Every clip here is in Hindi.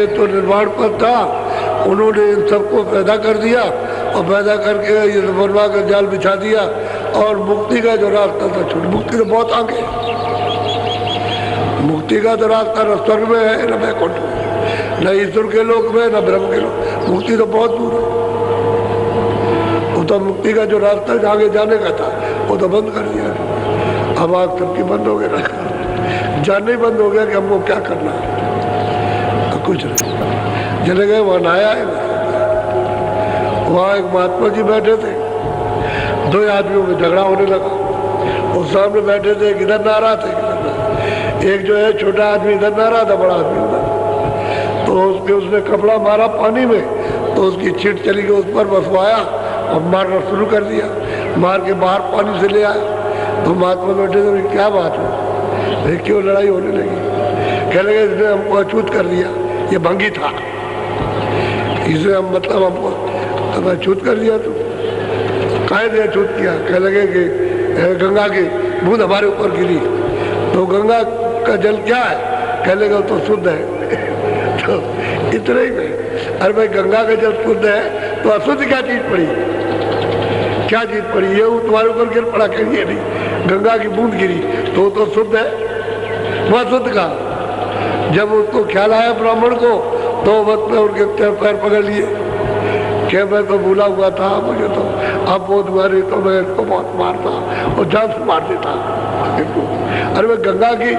तो निर्माण पद था, उन्होंने इन सबको पैदा कर दिया और पैदा करके ये बनवा कर जाल बिछा दिया और मुक्ति का जो रास्ता था छूट। मुक्ति तो बहुत आगे, मुक्ति का तो रास्ता न स्वर्ग में है न वैकुंठ में, न ईश्वर के लोक में न ब्रह्म के लोक। मुक्ति तो बहुत दूर है। वो तो मुक्ति का जो रास्ता आगे जाने का था वो तो बंद कर दिया। अब आग सबकी बंद हो गया, जानना ही बंद हो गया कि हमको क्या करना है। तो कुछ नहीं, चले गए वहाँ नहाया है। वहाँ एक महात्मा जी बैठे थे, दो आदमियों में झगड़ा होने लगा। वो सामने बैठे थे, इधर नहा रहा था, एक जो है छोटा आदमी इधर नहा रहा था, बड़ा आदमी उधर। तो उसने कपड़ा मारा पानी में, तो उसकी छिट चली गई, उस पर बसवाया और मारना शुरू कर दिया। मार के बाहर पानी से ले आया। तो महात्मा बैठे थे, क्या बात है, क्यों लड़ाई होने लगी? कह लगे इसने हमको अछूत कर दिया, ये भंगी था, इसे हम मतलब हमको अछूत कर दिया। तो काहे ने अछूत किया? कह लगे कि गंगा की बूंद हमारे ऊपर गिरी, तो गंगा का जल क्या है? कह लगे तो शुद्ध है। तो इतना ही नहीं, अरे भाई गंगा का जल शुद्ध है तो अशुद्ध क्या चीज पड़ी? क्या चीज पड़ी? ये तुम्हारे ऊपर गिर पड़ा, कहिए नहीं, गंगा की बूंद गिरी तो शुद्ध है। वह शुद्ध का जब उसको ख्याल आया ब्राह्मण को, तो मतलब उनके पैर पकड़ लिए कि मैं तो भूला हुआ था, मुझे तो अब वो तुम्हारी तो मैं इसको बहुत मारता और जान से मार देता। अरे भाई गंगा की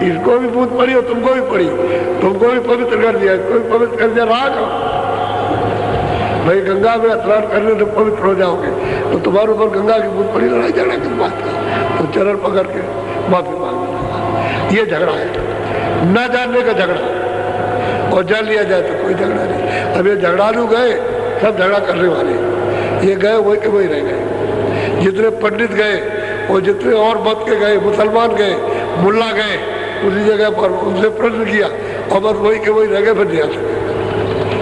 इसको भी बूंद पड़ी और तुमको भी पड़ी, तुमको भी पवित्र कर दिया, इसको भी पवित्र कर दिया। राग भाई गंगा में स्नान करने से पवित्र हो जाओगे, तो तुम्हारे ऊपर गंगा की बूंद पड़ी, लड़ाई झगड़ा किस बात का? तो चरण पकड़ के माफी मांगने लगा। ये झगड़ा है, न जानने का झगड़ा, और जान लिया जाए तो कोई झगड़ा नहीं। अब ये झगड़ालू गए, सब झगड़ा करने वाले, ये गए वही के वही रह गए। जितने पंडित गए और जितने और मत के गए, मुसलमान गए, मुल्ला गए, उसी जगह पर उनसे प्रश्न किया और बस वही के वही रह गए, फिर दिया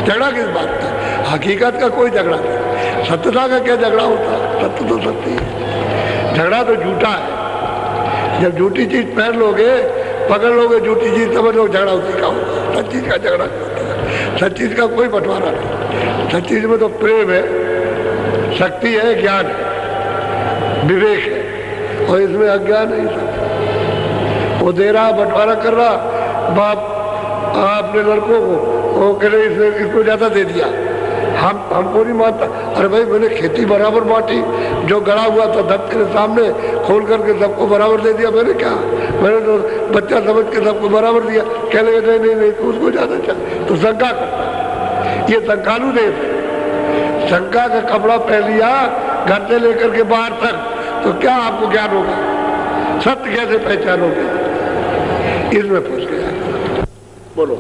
झगड़ा किस बात का? हकीकत का कोई झगड़ा नहीं, सत्यता का क्या झगड़ा होता है? सत्य तो सत्य है, झगड़ा तो झूठा है। जब झूठी चीज पहन लोगे, पकड़ लोगे झूठी चीज, समझ लो झगड़ा उसी का होगा। सच चीज का झगड़ा होता है, सच चीज का कोई बंटवारा नहीं। सच चीज में तो प्रेम है, शक्ति है, ज्ञान है, विवेक है, और इसमें अज्ञान नहीं। सब वो दे रहा, बंटवारा कर रहा, बाप अपने लड़कों को, वो कह रहे इसको ज्यादा दे दिया, हमको नहीं मानता। अरे भाई मैंने खेती बराबर बांटी, जो गड़ा हुआ था दफ्तर के सामने खोल करके सबको बराबर दे दिया। मैंने क्या, मैंने तो बच्चा समझ के सबको बराबर दिया। कह लगे नहीं नहीं नहीं, तो उसको ज्यादा चाहिए, तो शंका करता। ये शंकालु देश है, शंका का कपड़ा पहन लिया घर से लेकर के बाहर तक, तो क्या आपको ज्ञान होगा? सत्य कैसे पहचानोगे? इसमें फंस गया। बोलो।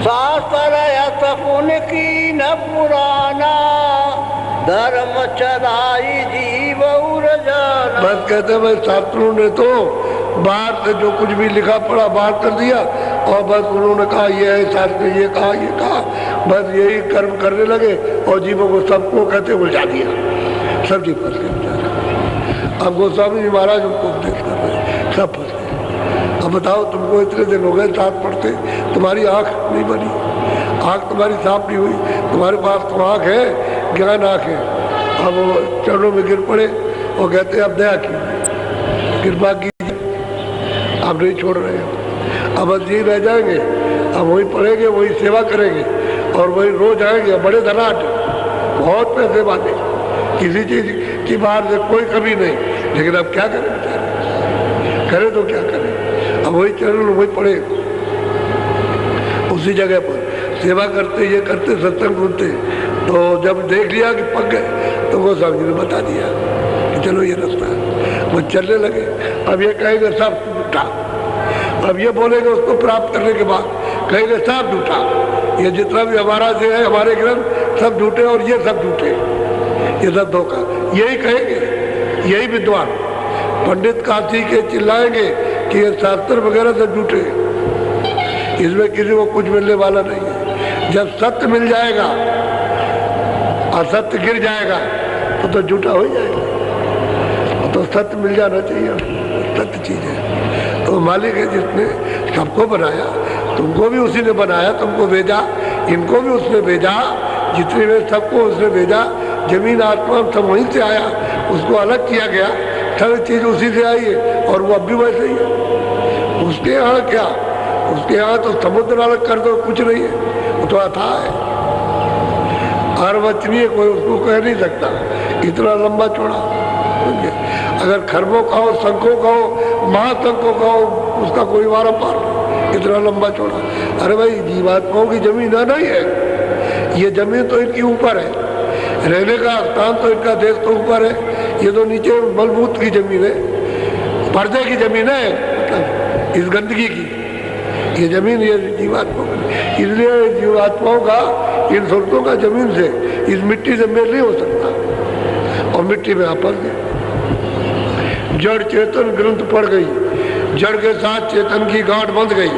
शास्त्र पुन की न पुराना, धर्म चराई जीव जाना। बस कहते भाई शास्त्रों ने तो बाहर से जो कुछ भी लिखा पढ़ा बाहर कर दिया, और बस उन्होंने कहा ये है शास्त्र, ये कहा, बस यही कर्म करने लगे और जीवों को सबको कहते उलझा दिया। सब जी फंस गए। अब गोस्वामी जी महाराज उनको उपदेश कर रहे, सब फंस गए। अब बताओ, तुमको इतने दिन हो गए साथ पढ़ते, तुम्हारी आंख नहीं बनी, आंख तुम्हारी साफ नहीं हुई, तुम्हारे पास तो आंख है, ज्ञान आंख है। अब वो चरणों में गिर पड़े और कहते अब दया कीजिए, कृपा कीजिए, आप नहीं छोड़ रहे हो। अब बस यही रह जाएंगे, अब वही पढ़ेंगे, वही सेवा करेंगे, और वही रोज आएंगे। बड़े धनाट, बहुत पैसे वाले, किसी चीज की बाहर से कोई कमी नहीं, लेकिन अब क्या करें बेचारे, करें तो क्या करें? अब वही चरण वही पढ़े, उसी जगह पर सेवा करते, ये करते, सत्संग सुनते। तो जब देख लिया कि पक गए, तो गोस्वामी जी ने बता दिया कि चलो ये रास्ता है। वो चलने लगे। अब ये कहेंगे सब झूठा, अब ये बोलेंगे उसको प्राप्त करने के बाद कहेंगे सब झूठा, ये जितना भी हमारा से है, हमारे ग्रंथ सब झूठे, और ये सब झूठे, ये सब धोखा। यही कहेंगे, यही विद्वान पंडित काशी के चिल्लाएंगे कि ये शास्त्र वगैरह सब झूठे, इसमें किसी को कुछ मिलने वाला नहीं है। जब सत्य मिल जाएगा, असत्य गिर जाएगा, तो झूठा हो जाएगा। तो सत्य मिल जाना चाहिए, सत्य चीज है। तो मालिक है जिसने सबको बनाया, तुमको भी उसी ने बनाया, तुमको भेजा, इनको भी उसने भेजा, जितने वे सबको उसने भेजा। जमीन आसमान सब वहीं से आया, उसको अलग किया गया, सब चीज़ उसी से आई है और वो अब भी वैसे ही है। उसके यहाँ क्या, उसके यहाँ तो समुद्र अलग कर दो कुछ नहीं है, वो तो अथाह है, अर्वचनीय, कोई उसको कह नहीं सकता, इतना लंबा चौड़ा। अगर खरबों का हो, शंखों का हो, महाशंखों का हो, उसका कोई वारा पार नहीं, इतना लंबा चौड़ा। अरे भाई जीवात्माओं की जमीन है नहीं है, ये जमीन तो इनकी ऊपर है, रहने का स्थान तो इनका देश तो ऊपर है, ये तो नीचे मलबूत की जमीन है, पर्दे की जमीन है, मतलब इस गंदगी की ये जमीन, ये जीवात्मा। इसलिए जीवात्माओं का, इन सुरतों का जमीन से, इस मिट्टी से मेल नहीं हो सकता, और मिट्टी में आपस में जड़ चेतन ग्रंथ पड़ गई, जड़ के साथ चेतन की गांठ बंध गई।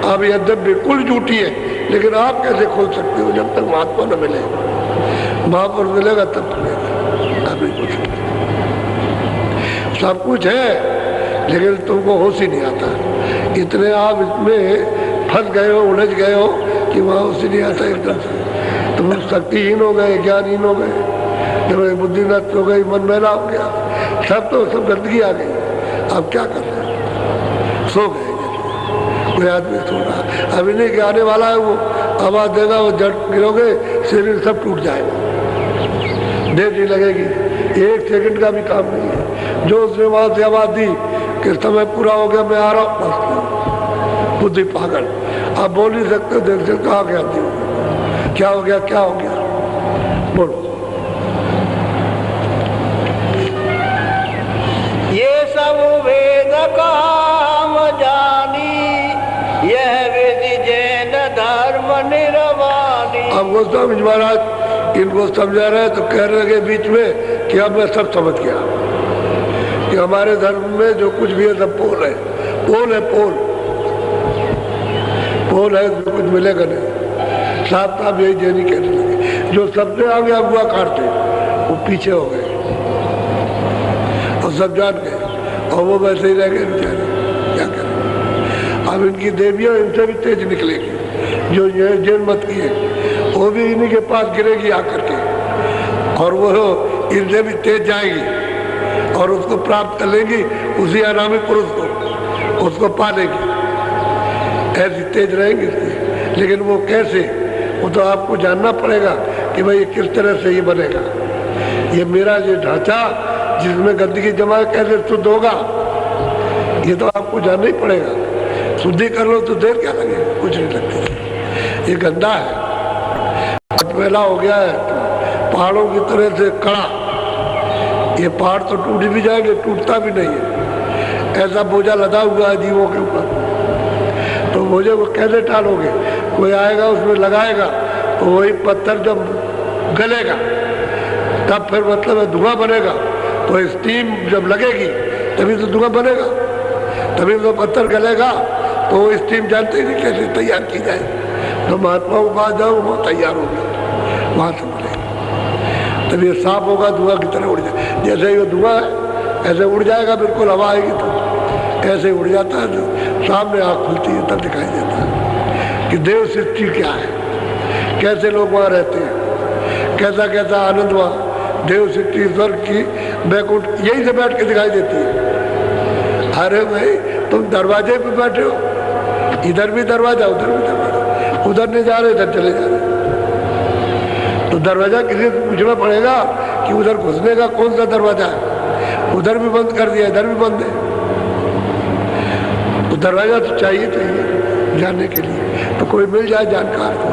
अब यद्यप बिल्कुल झूठी है, लेकिन आप कैसे खोल सकते हो जब तक महात्मा न मिले? महापुरुष मिलेगा तब खुलेगा, आप नहीं खोल सकते। सब कुछ है, लेकिन तुमको होश ही नहीं आता, इतने आप इसमें फंस गए हो, उलझ गए हो कि वहाँ होश ही नहीं आता एकदम से। तुम शक्तिहीन हो गए, ज्ञानहीन हो गए, जब बुद्धि नष्ट हो गई, मन मैला हो गया, सब गंदगी आ गई। अब क्या कर रहे हैं? सो गए, कोई आदमी सो रहा, अभी नहीं कि आने वाला है वो, आवाज देगा, वो जड़ गिरोगे, शरीर सब टूट जाएगा, देर नहीं लगेगी, 1 सेकंड का भी काम नहीं है। जो उसने वहां से आवाज दी कि समय पूरा हो गया, मैं आ रहा हूँ, बस बुद्धि पागल, आप बोल नहीं सकते, देर से कहा गया, क्या हो गया, क्या हो गया, बोलो। ये सब वेद काम जानी, यह विधि जैन धर्म निर्वाणी। अब गोस्वामी महाराज इनको समझा रहे तो कह रहे के बीच में कि अब मैं सब समझ गया कि हमारे धर्म में जो कुछ भी है सब पोल है, पोल है, पोल पोल है, जो कुछ मिलेगा नहीं। साहब साहब यही जैनी कहने लगे, जो सबसे आगे अगुआ काटते वो पीछे हो गए और सब जान गए, और वो वैसे ही रह गए बेचारे, क्या करें। अब इनकी देवियां इनसे भी तेज निकलेगी, जो ये जैन मत की है वो भी इन्हीं के पास गिरेगी आकर के, और वो इनसे भी तेज जाएगी और उसको प्राप्त कर लेंगी, उसी अनामी पुरुष को, उसको पालेगी, ऐसी तेज रहेंगी इसकी। लेकिन वो कैसे, वो तो आपको जानना पड़ेगा कि भाई किस तरह से ये बनेगा, ये मेरा ये ढांचा जिसमें गंदगी जमा कैसे शुद्ध होगा, ये तो आपको जानना ही पड़ेगा। शुद्धि कर लो तो देर क्या लगे, कुछ नहीं लगती। ये गंदा है, पहला हो गया है पहाड़ों की तरह से कड़ा, ये पहाड़ तो टूट भी जाएंगे, टूटता भी नहीं है, ऐसा बोझा लदा हुआ है जीवों के ऊपर, तो बोझे को कैसे टालोगे? कोई आएगा उसमें लगाएगा तो वही पत्थर जब गलेगा तब फिर मतलब धुआं बनेगा, तो स्टीम जब लगेगी तभी तो धुआं बनेगा, तभी तो पत्थर गलेगा, तो वो स्टीम जानते ही नहीं कैसे तैयार की जाए। तो महात्मा के पास जाओ, वो तैयार होगी, वहाँ से बनेगा, तब ये साफ होगा, धुआं की तरह उड़ जाए, जैसे ये धुआं है ऐसे उड़ जाएगा, बिल्कुल हवा आएगी तो ऐसे उड़ जाता है, तो सामने आँख खुलती है तब दिखाई देता है कि देव सृष्टि क्या है, कैसे लोग वहाँ रहते हैं, कैसा कैसा आनंद वहाँ, देव सृष्टि स्वर्ग की बैकुंठ यही से बैठ के दिखाई देती है। अरे भाई तुम दरवाजे पे बैठे हो, इधर भी दरवाजा उधर भी दरवाजा, उधर नहीं जा रहे इधर चले जा रहे, तो दरवाजा किसी से पूछना पड़ेगा कि उधर घुसने का कौन सा दरवाजा है, उधर भी बंद कर दिया, इधर भी बंद है, तो दरवाजा तो चाहिए जानने के लिए, तो कोई मिल जाए जानकार को,